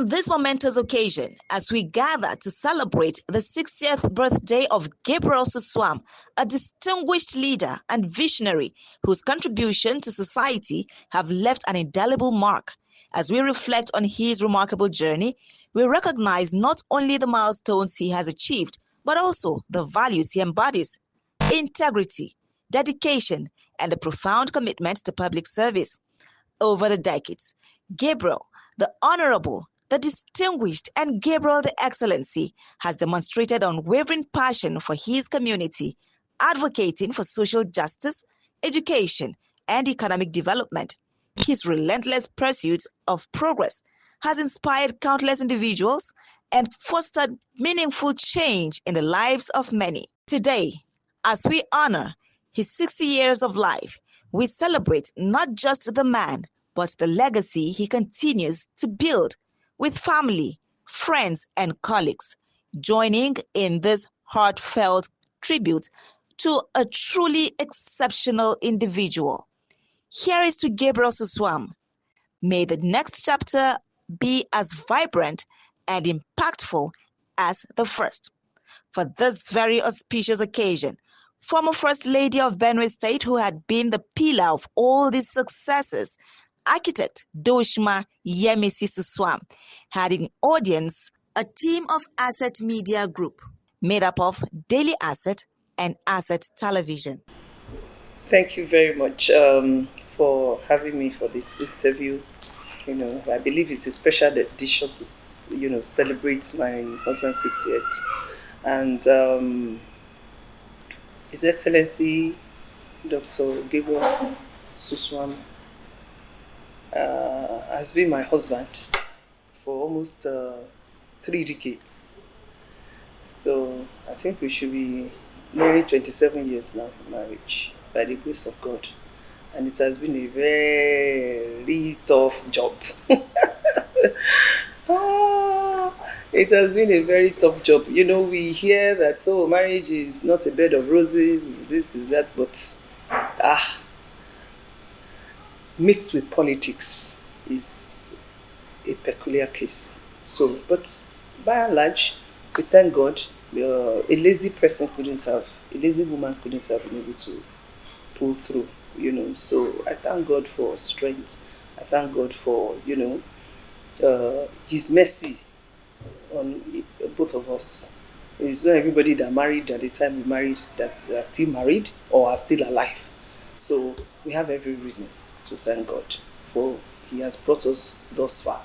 On this momentous occasion, as we gather to celebrate the 60th birthday of Gabriel Suswam, a distinguished leader and visionary whose contribution to society have left an indelible mark, as we reflect on his remarkable journey, we recognize not only the milestones he has achieved, but also the values he embodies: integrity, dedication, and a profound commitment to public service. Over the decades, Gabriel, the Honorable, the Distinguished, and Gabriel the Excellency has demonstrated unwavering passion for his community, advocating for social justice, education, and economic development. His relentless pursuit of progress has inspired countless individuals and fostered meaningful change in the lives of many. Today, as we honor his 60 years of life, we celebrate not just the man, but the legacy he continues to build with family, friends, and colleagues, joining in this heartfelt tribute to a truly exceptional individual. Here is to Gabriel Suswam. May the next chapter be as vibrant and impactful as the first. For this very auspicious occasion, former First Lady of Benue State, who had been the pillar of all these successes, architect Doshma Yemisi Suswam, had in audience a team of Asset Media Group made up of Daily Asset and Asset Television. Thank you very much for having me for this interview. I believe it's a special edition to celebrate my husband's 60th, and His Excellency Dr. Gabriel Suswam has been my husband for almost 3 decades. So I think we should be nearly 27 years now in marriage, by the grace of God. And it has been a very tough job. It has been a very tough job. We hear that, marriage is not a bed of roses, this is that, but mixed with politics is a peculiar case. So, but by and large, we thank God. A lazy woman couldn't have been able to pull through, So I thank God for strength. I thank God for, His mercy on both of us. It's not everybody that married at the time we married that are still married or are still alive. So we have every reason to thank God for He has brought us thus far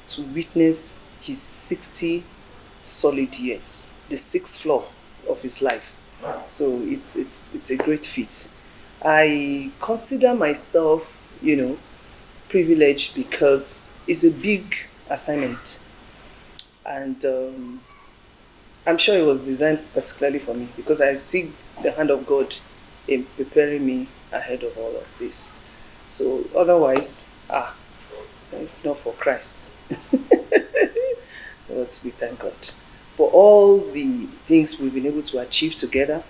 to witness His 60 solid years, the 6th floor of His life. So it's a great feat. I consider myself, privileged because it's a big assignment. And I'm sure it was designed particularly for me because I see the hand of God in preparing me ahead of all of this. So otherwise, if not for Christ, but we thank God for all the things we've been able to achieve together,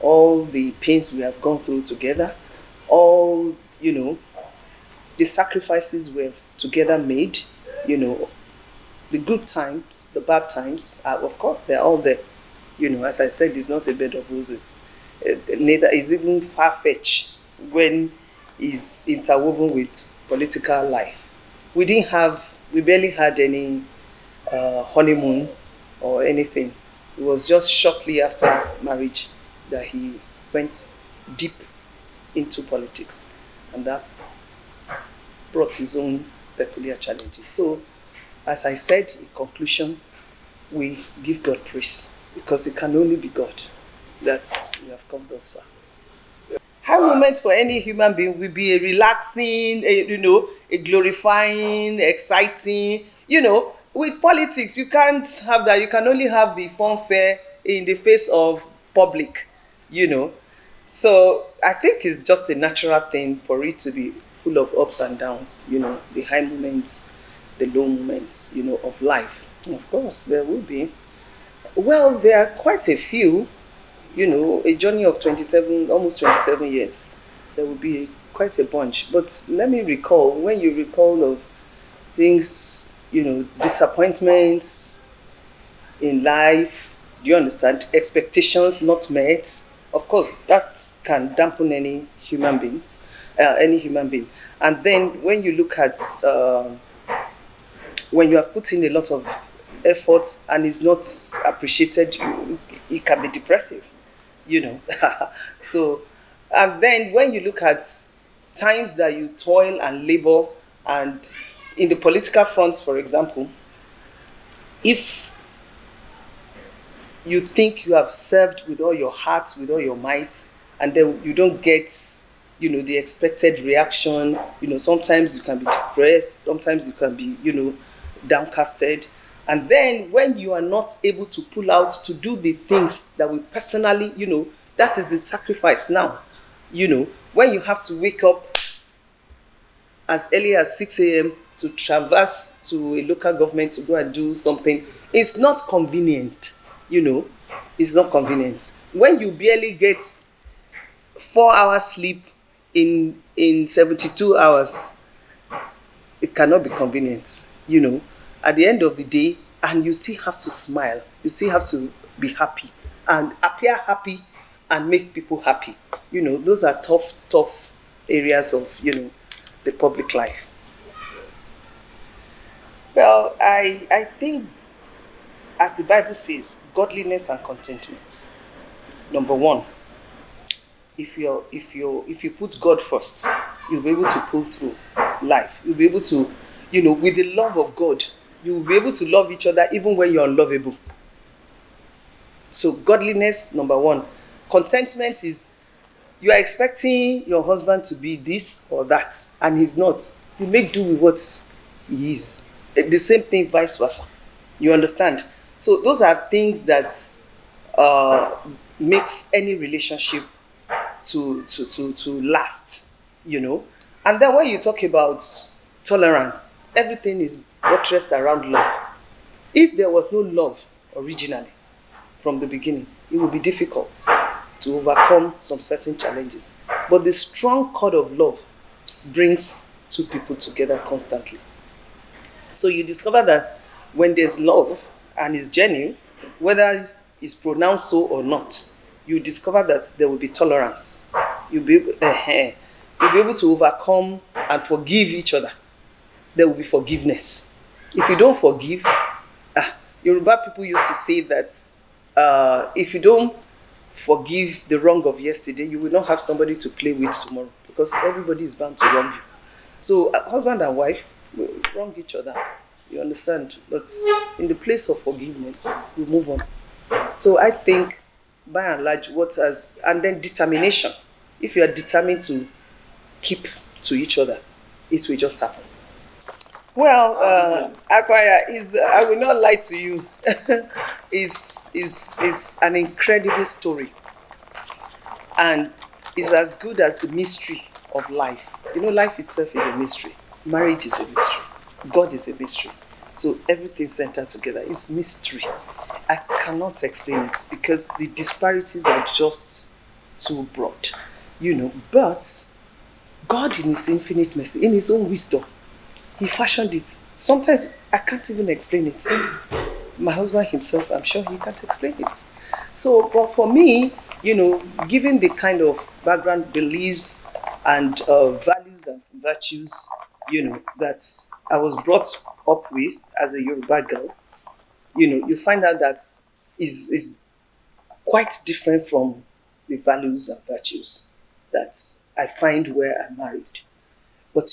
all the pains we have gone through together, all, the sacrifices we've together made, the good times, the bad times, of course, they're all there. As I said, it's not a bed of roses. Neither is even far-fetched when it's interwoven with political life. We barely had any honeymoon or anything. It was just shortly after marriage that he went deep into politics, and that brought his own peculiar challenges. So, as I said in conclusion, we give God praise because it can only be God that we have come thus far. High moment for any human being will be a relaxing, a glorifying, exciting. With politics, you can't have that. You can only have the fanfare in the face of public, So I think it's just a natural thing for it to be full of ups and downs, the high moments, the low moments, of life. Of course, there will be. Well, there are quite a few, a journey of almost 27 years. There will be quite a bunch. But let me recall, when you recall of things, disappointments in life. Do you understand? Expectations not met. Of course, that can dampen any human being. And then when you look at when you have put in a lot of effort and is not appreciated, it can be depressive, you know. So, and then when you look at times that you toil and labor, and in the political front, for example, if you think you have served with all your heart, with all your might, and then you don't get, the expected reaction. Sometimes you can be depressed, sometimes you can be, downcasted. And then when you are not able to pull out to do the things that we personally, that is the sacrifice now. When you have to wake up as early as 6 a.m. to traverse to a local government to go and do something, it's not convenient. It's not convenient. When you barely get 4 hours sleep in 72 hours, it cannot be convenient. At the end of the day, and you still have to smile, you still have to be happy and appear happy and make people happy. Those are tough areas of the public life. Well, I think, as the Bible says, godliness and contentment. Number one, if you put God first, you'll be able to pull through life. You'll be able to, with the love of God, you will be able to love each other even when you're unlovable. So godliness, number one. Contentment is, you are expecting your husband to be this or that, and he's not. You make do with what he is. The same thing, vice versa. You understand? So those are things that makes any relationship to last. And then when you talk about tolerance, everything is buttressed around love. If there was no love originally from the beginning, it would be difficult to overcome some certain challenges. But the strong cord of love brings two people together constantly. So you discover that when there's love and it's genuine, whether it's pronounced so or not, you discover that there will be tolerance. You'll be able to overcome and forgive each other. There will be forgiveness. If you don't forgive, Yoruba people used to say that if you don't forgive the wrong of yesterday, you will not have somebody to play with tomorrow, because everybody is bound to wrong you. So husband and wife will wrong each other. You understand? But in the place of forgiveness, we move on. So I think, by and large, and then determination. If you are determined to keep to each other, it will just happen. Well, Akwaya is, I will not lie to you, is an incredible story, and is as good as the mystery of life. Life itself is a mystery. Marriage is a mystery. God is a mystery. So everything centered together is mystery. I cannot explain it because the disparities are just too broad. But God, in his infinite mercy, in his own wisdom, he fashioned it. Sometimes I can't even explain it. My husband himself, I'm sure he can't explain it. So, but for me, given the kind of background, beliefs, and values and virtues, that I was brought up with as a Yoruba girl, you find out that is quite different from the values and virtues that I find where I'm married. But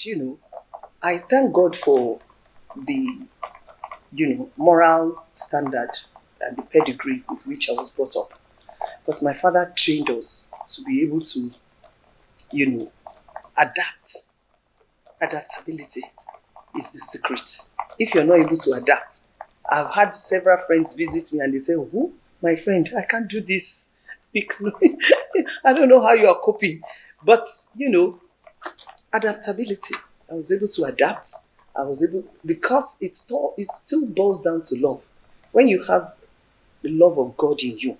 I thank God for the moral standard and the pedigree with which I was brought up, because my father trained us to be able to adapt. Adaptability is the secret. If you're not able to adapt, I've had several friends visit me and they say, "Who? My friend, I can't do this. I don't know how you are coping." But adaptability. I was able to adapt. Because it still boils down to love. When you have the love of God in you,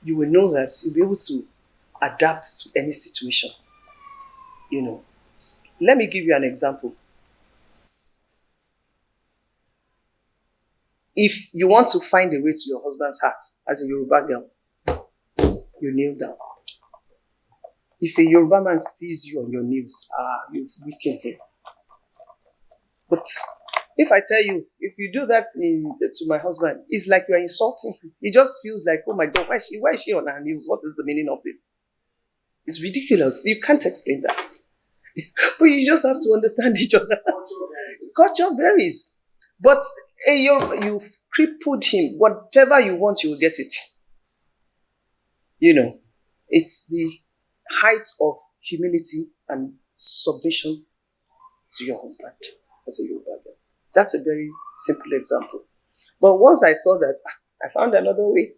you will know that you'll be able to adapt to any situation. Let me give you an example. If you want to find a way to your husband's heart as a Yoruba girl, you kneel down. If a Yoruba man sees you on your knees, you've weakened him. But if I tell you, if you do that to my husband, it's like you are insulting him. He just feels like, oh my God, why is she on her knees? What is the meaning of this? It's ridiculous. You can't explain that. But you just have to understand each other. Culture varies. But you crippled him. Whatever you want, you will get it. It's the height of humility and submission to your husband as a Yoruba girl. That's a very simple example. But once I saw that, I found another way.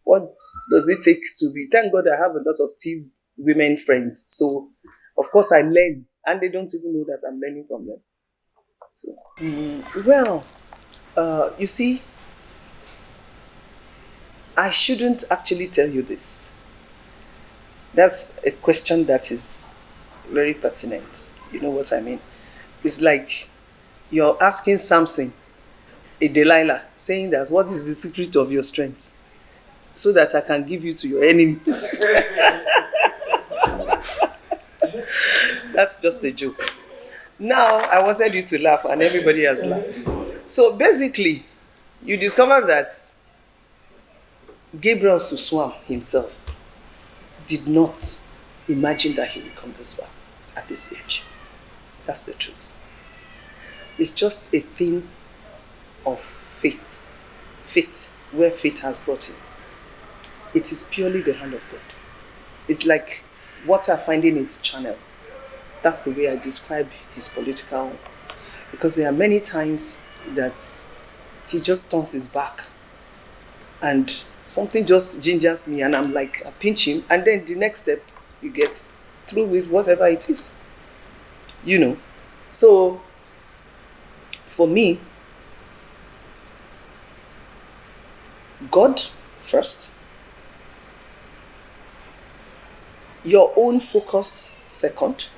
What does it take to be? Thank God I have a lot of TV women friends. So, of course, I learn. And they don't even know that I'm learning from them. So, you see, I shouldn't actually tell you this. That's a question that is very pertinent. You know what I mean? It's like you're asking Samson, a Delilah, saying that, what is the secret of your strength? So that I can give you to your enemies. That's just a joke. Now, I wanted you to laugh and everybody has laughed. So basically, you discover that Gabriel Suswam himself did not imagine that he would come this far at this age. That's the truth. It's just a thing of faith. Faith, where faith has brought him. It is purely the hand of God. It's like water finding its channel. That's the way I describe his political. Because there are many times that he just turns his back and something just gingers me and I'm like, I pinch him, and then the next step, he gets through with whatever it is. So for me, God first, your own focus second.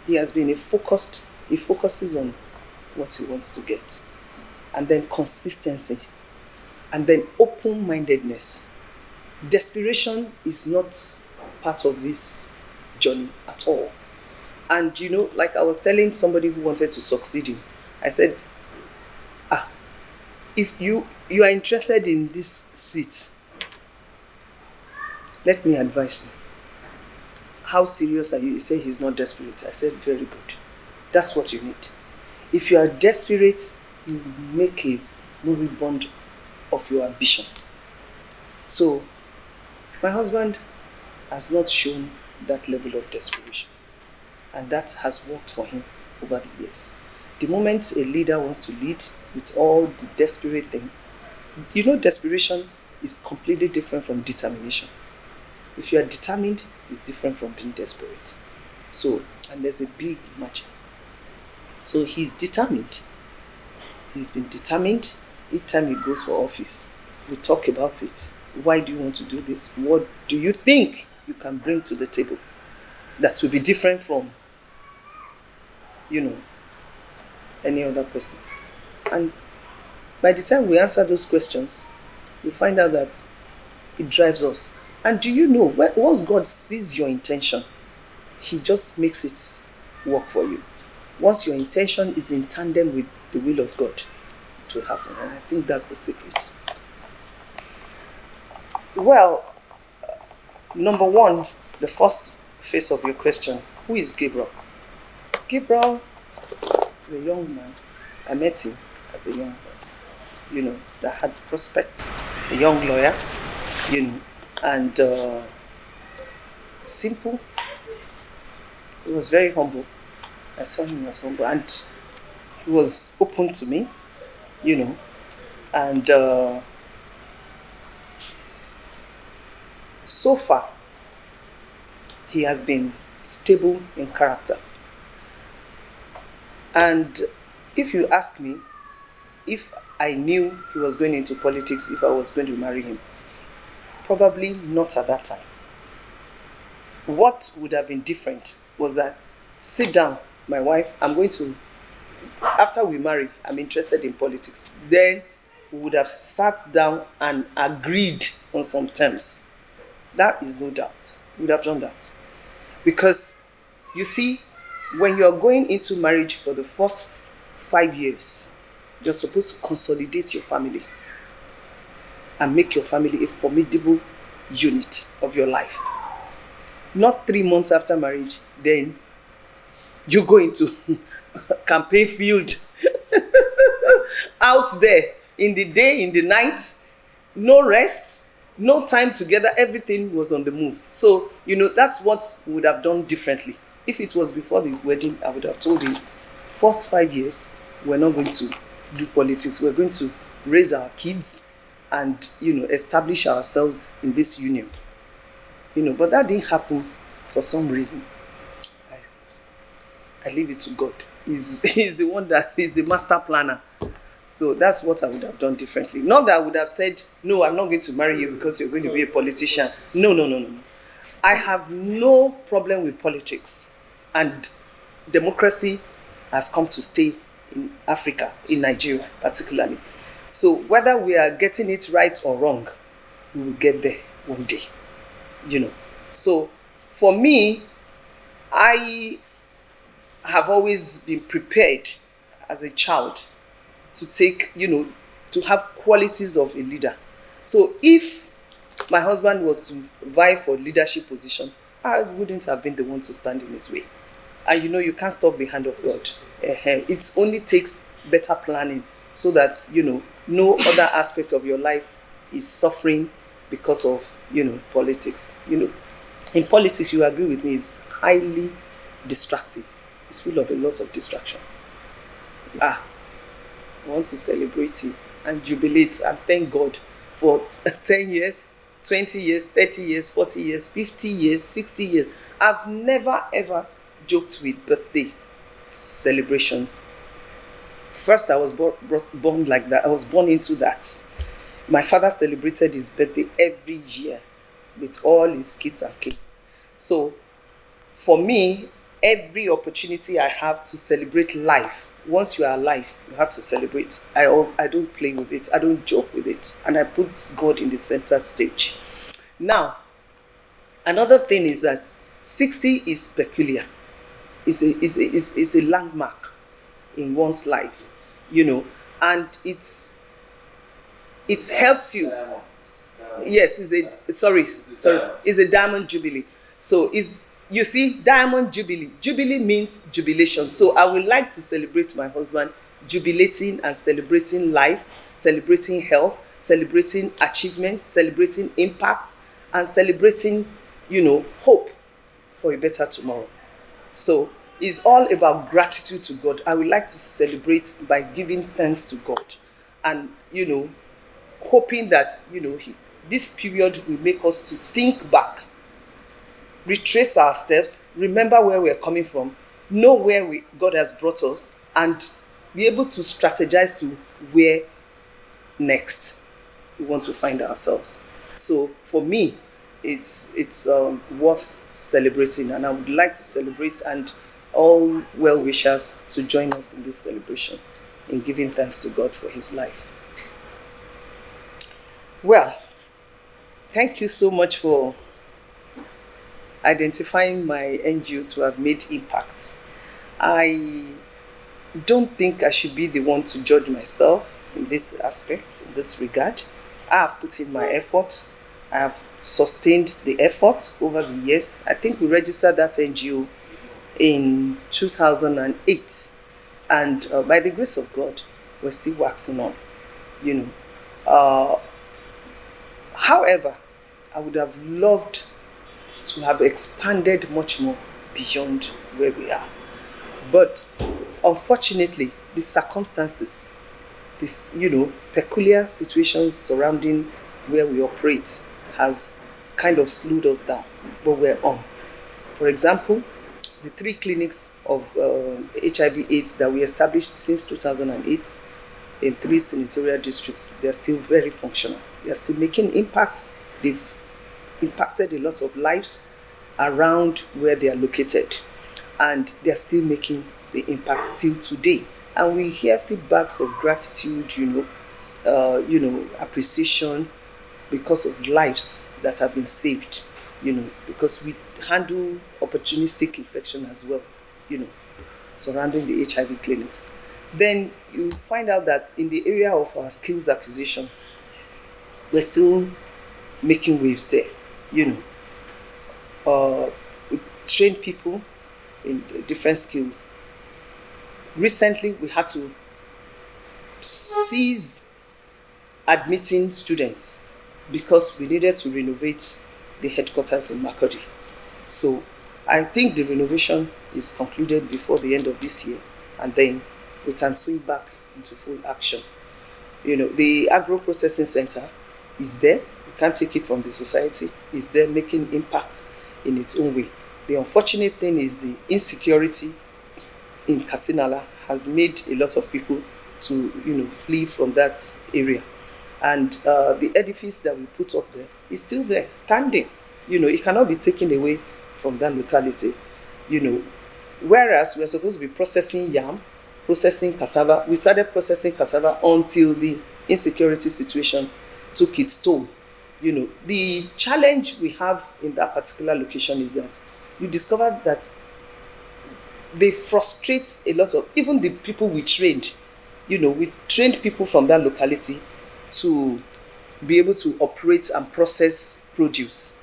He has been he focuses on what he wants to get, and then consistency, and then open-mindedness. Desperation is not part of this journey at all. And like I was telling somebody who wanted to succeed him, I said, if you are interested in this seat, let me advise you. How serious are you? He said he's not desperate. I said, very good. That's what you need. If you are desperate, you make a moribund of your ambition. So, my husband has not shown that level of desperation. And that has worked for him over the years. The moment a leader wants to lead with all the desperate things, desperation is completely different from determination. If you are determined, it's different from being desperate. So, and there's a big margin. So he's determined. He's been determined. Each time he goes for office, we talk about it. Why do you want to do this? What do you think you can bring to the table that will be different from, any other person? And by the time we answer those questions, you find out that it drives us. And do you know, once God sees your intention, he just makes it work for you. Once your intention is in tandem with the will of God, it will happen. And I think that's the secret. Well, number one, the first phase of your question, who is Gabriel? Gabriel is a young man. I met him as a young man, that had prospects, a young lawyer, and simple. He was very humble. I saw him as humble, and he was open to me, and so far he has been stable in character. And if you ask me if I knew he was going into politics, if I was going to marry him, probably not at that time. What would have been different was that, sit down, my wife, I'm going to after we marry, I'm interested in politics, then we would have sat down and agreed on some terms. That is no doubt. We would have done that. Because you see, when you're going into marriage for the first 5 years, you're supposed to consolidate your family and make your family a formidable unit of your life. Not 3 months after marriage, then you go into campaign field out there in the day, in the night, no rest, no time together, everything was on the move. So, that's what we would have done differently. If it was before the wedding, I would have told him, first 5 years, we're not going to do politics. We're going to raise our kids and, establish ourselves in this union. But that didn't happen for some reason. I leave it to God. He's the one that is the master planner. So that's what I would have done differently. Not that I would have said, no, I'm not going to marry you because you're going to be a politician. No. I have no problem with politics. And democracy has come to stay in Africa, in Nigeria particularly. So whether we are getting it right or wrong, we will get there one day. So for me, I have always been prepared as a child to take, to have qualities of a leader. So if my husband was to vie for leadership position, I wouldn't have been the one to stand in his way. And you can't stop the hand of God. It only takes better planning so that, no other aspect of your life is suffering because of, politics. In politics, you agree with me, it's highly distracting. It's full of a lot of distractions. I want to celebrate you and jubilate and thank God for 10 years, 20 years, 30 years, 40 years, 50 years, 60 years. I've never ever joked with birthday celebrations. First, I was born like that. I was born into that. My father celebrated his birthday every year with all his kids and cake. So, for me, every opportunity I have to celebrate life, once you are alive, you have to celebrate. I don't play with it. I don't joke with it. And I put God in the center stage. Now, another thing is that 60 is peculiar. It's a landmark in one's life, and it helps you. Yes, it's a diamond jubilee. So you see, diamond jubilee. Jubilee means jubilation. So I would like to celebrate my husband, jubilating and celebrating life, celebrating health, celebrating achievements, celebrating impact, and celebrating, hope for a better tomorrow. So it's all about gratitude to God. I would like to celebrate by giving thanks to God and, hoping that, this period will make us to think back, retrace our steps, remember where we're coming from, know where God has brought us, and be able to strategize to where next we want to find ourselves. So for me, it's worth celebrating, and I would like to celebrate and all well-wishers to join us in this celebration in giving thanks to God for his life. Well, thank you so much for identifying my NGO to have made impacts. I don't think I should be the one to judge myself in this aspect, in this regard. I have put in my effort. I have sustained the effort over the years. I think we registered that NGO in 2008. And by the grace of God, we're still waxing on, However, I would have loved to have expanded much more beyond where we are. But unfortunately, the circumstances, this, peculiar situations surrounding where we operate has kind of slowed us down, but we're on. For example, the 3 clinics of HIV/AIDS that we established since 2008 in 3 senatorial districts, they're still very functional. They're still making impacts. They've impacted a lot of lives around where they are located, and they're still making the impact still today. and we hear feedbacks of gratitude, appreciation because of lives that have been saved, because we handle opportunistic infection as well, surrounding the HIV clinics. Then you find out that in the area of our skills acquisition, we're still making waves there. We train people in different skills. Recently, we had to cease admitting students because we needed to renovate the headquarters in Makurdi. So I think the renovation is concluded before the end of this year, and then we can swing back into full action. The agro processing center is there. We can't take it from the society. It's there making impact in its own way. The unfortunate thing is the insecurity in Kasinala has made a lot of people to flee from that area, and the edifice that we put up there is still there, standing. It cannot be taken away from that locality. Whereas we're supposed to be processing yam, processing cassava, we started processing cassava until the insecurity situation took its toll. The challenge we have in that particular location is that you discover that they frustrate a lot of, even the people we trained. We trained people from that locality to be able to operate and process produce.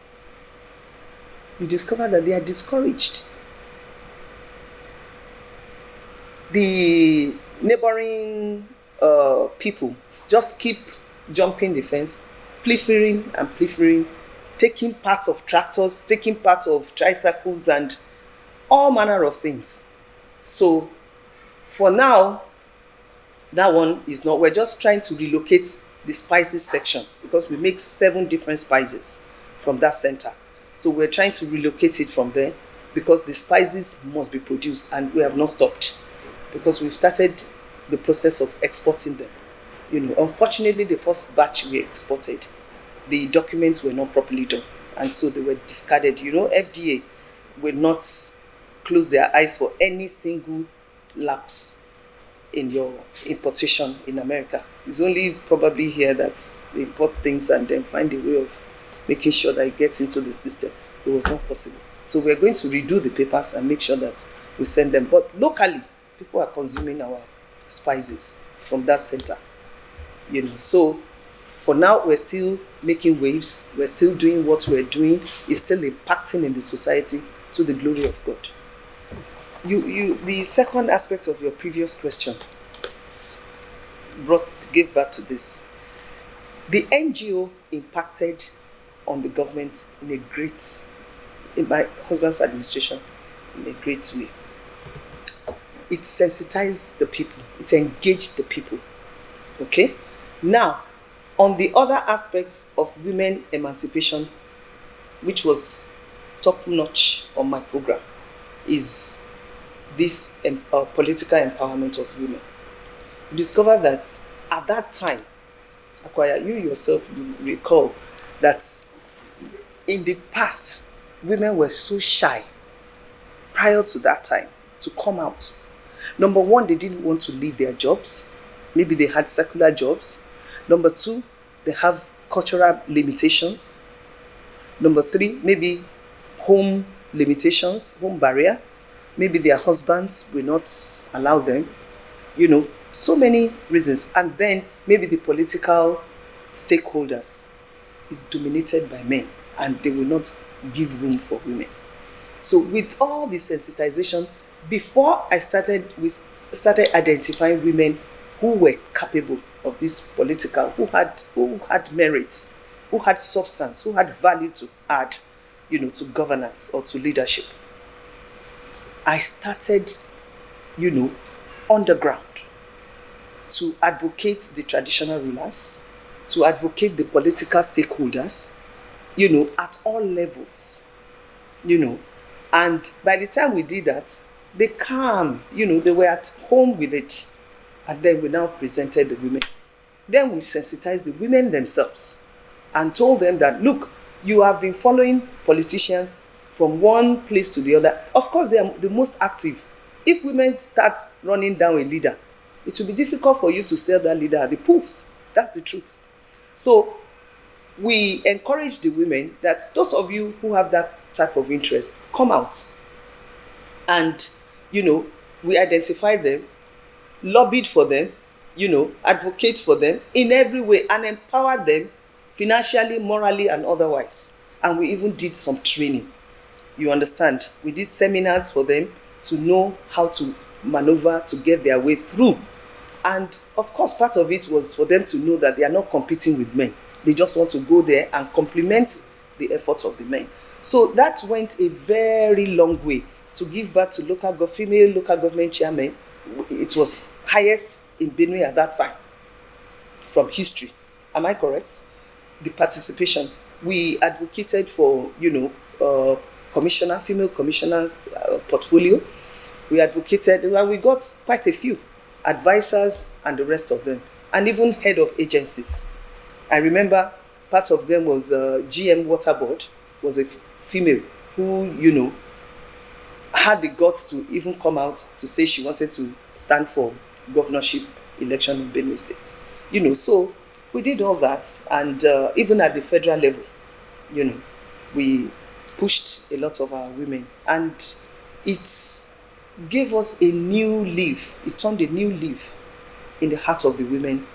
You discover that they are discouraged. The neighboring people just keep jumping the fence, proliferating, taking parts of tractors, taking parts of tricycles, and all manner of things. So for now, that one is not, we're just trying to relocate the spices section because we make 7 different spices from that center. So we're trying to relocate it from there because the spices must be produced, and we have not stopped because we've started the process of exporting them. Unfortunately, the first batch we exported, the documents were not properly done, and so they were discarded. FDA will not close their eyes for any single lapse in your importation in America. It's only probably here that they import things and then find a way of making sure that it gets into the system. It was not possible. So we're going to redo the papers and make sure that we send them. But locally, people are consuming our spices from that center. So for now, we're still making waves. We're still doing what we're doing. It's still impacting in the society to the glory of God. The second aspect of your previous question gave back to this. The NGO impacted on the government in my husband's administration, in a great way. It sensitized the people. It engaged the people. Okay? Now, on the other aspects of women emancipation, which was top-notch on my program, is this political empowerment of women. You discover that at that time, Akwaya, you yourself recall that in the past, women were so shy prior to that time to come out. Number one, they didn't want to leave their jobs. Maybe they had secular jobs. Number two, they have cultural limitations. Number three, maybe home limitations, home barrier. Maybe their husbands will not allow them. So many reasons. And then maybe the political stakeholders is dominated by men and they will not give room for women. So with all the sensitization, before we started identifying women who were capable of this political, who had merit, who had substance, who had value to add, to governance or to leadership. I started, underground to advocate the traditional rulers, to advocate the political stakeholders, at all levels, And by the time we did that, they came, they were at home with it. And then we now presented the women. Then we sensitized the women themselves and told them that, look, you have been following politicians from one place to the other. Of course, they are the most active. If women start running down a leader, it will be difficult for you to sell that leader at the polls. That's the truth. So we encourage the women that those of you who have that type of interest, come out. And, we identify them, lobbied for them, advocate for them in every way, and empower them financially, morally, and otherwise. And we even did some training. You understand? We did seminars for them to know how to maneuver to get their way through. And of course, part of it was for them to know that they are not competing with men. They just want to go there and complement the efforts of the men. So that went a very long way to give back to female local government chairmen. It was highest in Benue at that time from history. Am I correct? The participation. We advocated for, female commissioner portfolio. We advocated, and we got quite a few advisors and the rest of them, and even head of agencies. I remember part of them was GM Water Board, was a female who, had the guts to even come out to say she wanted to stand for governorship election in Benue State. So we did all that, and even at the federal level, we pushed a lot of our women, and it gave us a new leaf. It turned a new leaf in the heart of the women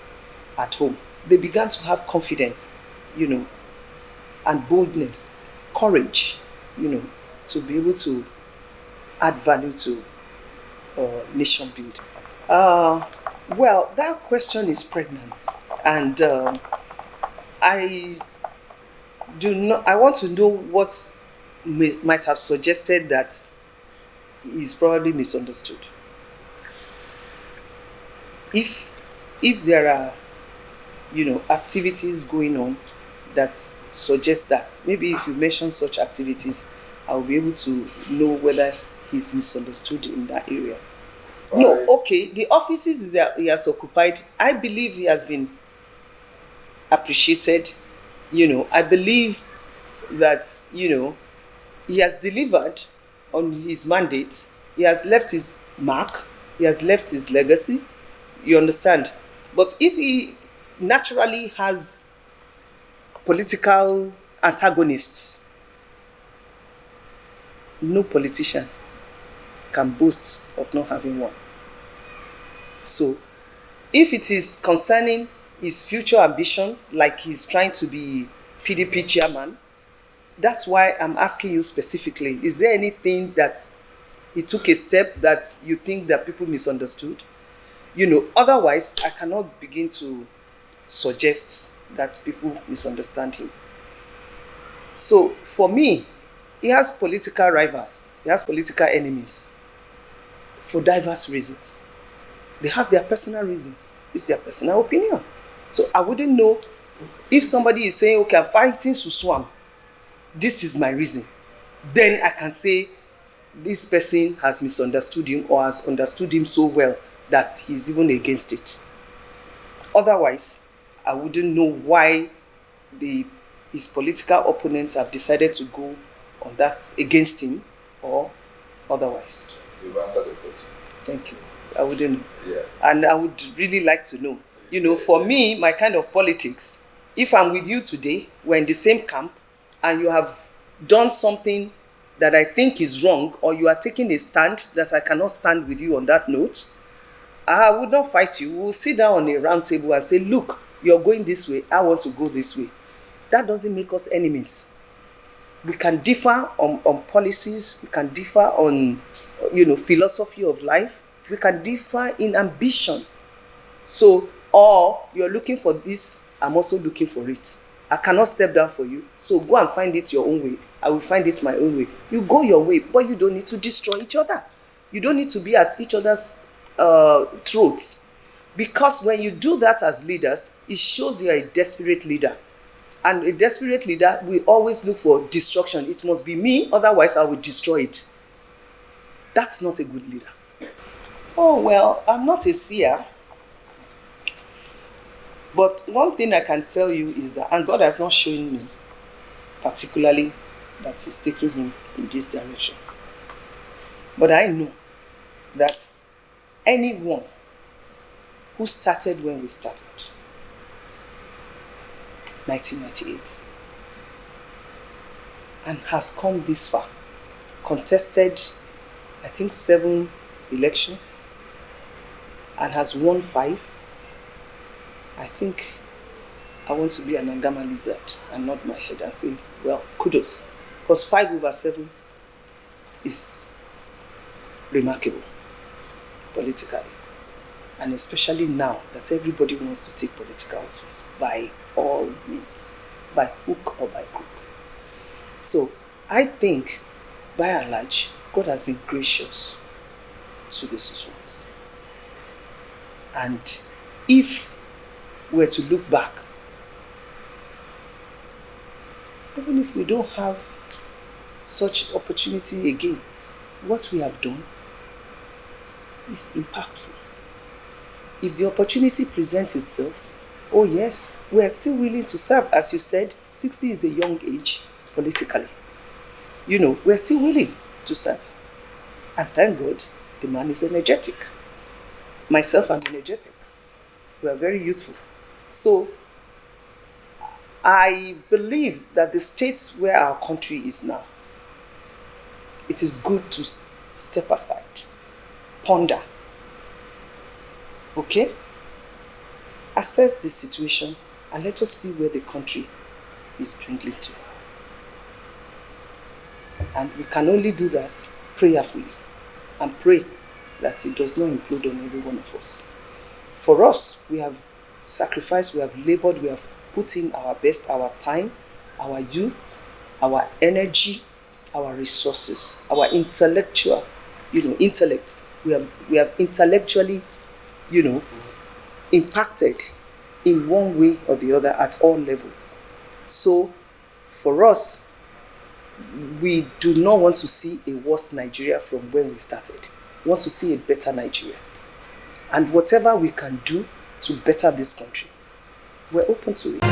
at home. They began to have confidence, and boldness, courage, to be able to add value to nation building. Well, that question is pregnant, and I want to know what might have suggested that is probably misunderstood. If there are, activities going on that suggest that, maybe if you mention such activities, I'll be able to know whether he's misunderstood in that area. No, okay, the offices he has occupied, I believe he has been appreciated. I believe that, he has delivered on his mandate. He has left his mark. He has left his legacy. You understand? But if he naturally has political antagonists, no politician can boast of not having one. So, if it is concerning his future ambition, like he's trying to be PDP chairman, that's why I'm asking you specifically, is there anything that he took a step that you think that people misunderstood? Otherwise, I cannot begin to suggest that people misunderstand him. So, for me, he has political rivals. He has political enemies for diverse reasons. They have their personal reasons. It's their personal opinion. So I wouldn't know if somebody is saying, okay, I'm fighting Suswam. This is my reason. Then I can say this person has misunderstood him or has understood him so well that he's even against it. Otherwise, I wouldn't know why his political opponents have decided to go on that against him or otherwise. You've answered the question. Thank you. I wouldn't know. Yeah. And I would really like to know. For me, my kind of politics, if I'm with you today, we're in the same camp, and you have done something that I think is wrong, or you are taking a stand that I cannot stand with you on that note, I would not fight you. We'll sit down on a round table and say, look, you're going this way, I want to go this way. That doesn't make us enemies. We can differ on policies, we can differ on, philosophy of life, we can differ in ambition. So, or you're looking for this, I'm also looking for it. I cannot step down for you, so go and find it your own way. I will find it my own way. You go your way, but you don't need to destroy each other. You don't need to be at each other's throats. Because when you do that as leaders, it shows you're a desperate leader. And a desperate leader will always look for destruction. It must be me, otherwise I will destroy it. That's not a good leader. Oh, well, I'm not a seer. But one thing I can tell you is that, and God has not shown me particularly that He's taking him in this direction. But I know that anyone who started when we started, 1998, and has come this far, contested, I think, 7 elections, and has won 5. I think I want to be an Angama lizard and nod my head and say, well, kudos. Because 5 over 7 is remarkable politically. And especially now that everybody wants to take political office by all means, by hook or by crook. So I think, by and large, God has been gracious to the Suswams. And if we're to look back, even if we don't have such opportunity again, what we have done is impactful. If the opportunity presents itself, oh yes, we are still willing to serve. As you said, 60 is a young age politically. We're still willing to serve. And thank God, the man is energetic. Myself, I'm energetic. We are very youthful. So I believe that the state where our country is now, it is good to step aside, ponder, okay? Assess the situation and let us see where the country is dwindling to. And we can only do that prayerfully and pray that it does not implode on every one of us. For us, we have sacrificed, we have labored, we have put in our best, our time, our youth, our energy, our resources, our intellectual, intellect. We have intellectually, impacted in one way or the other at all levels. So for us, we do not want to see a worse Nigeria from when we started. We want to see a better Nigeria. And whatever we can do to better this country, we're open to it.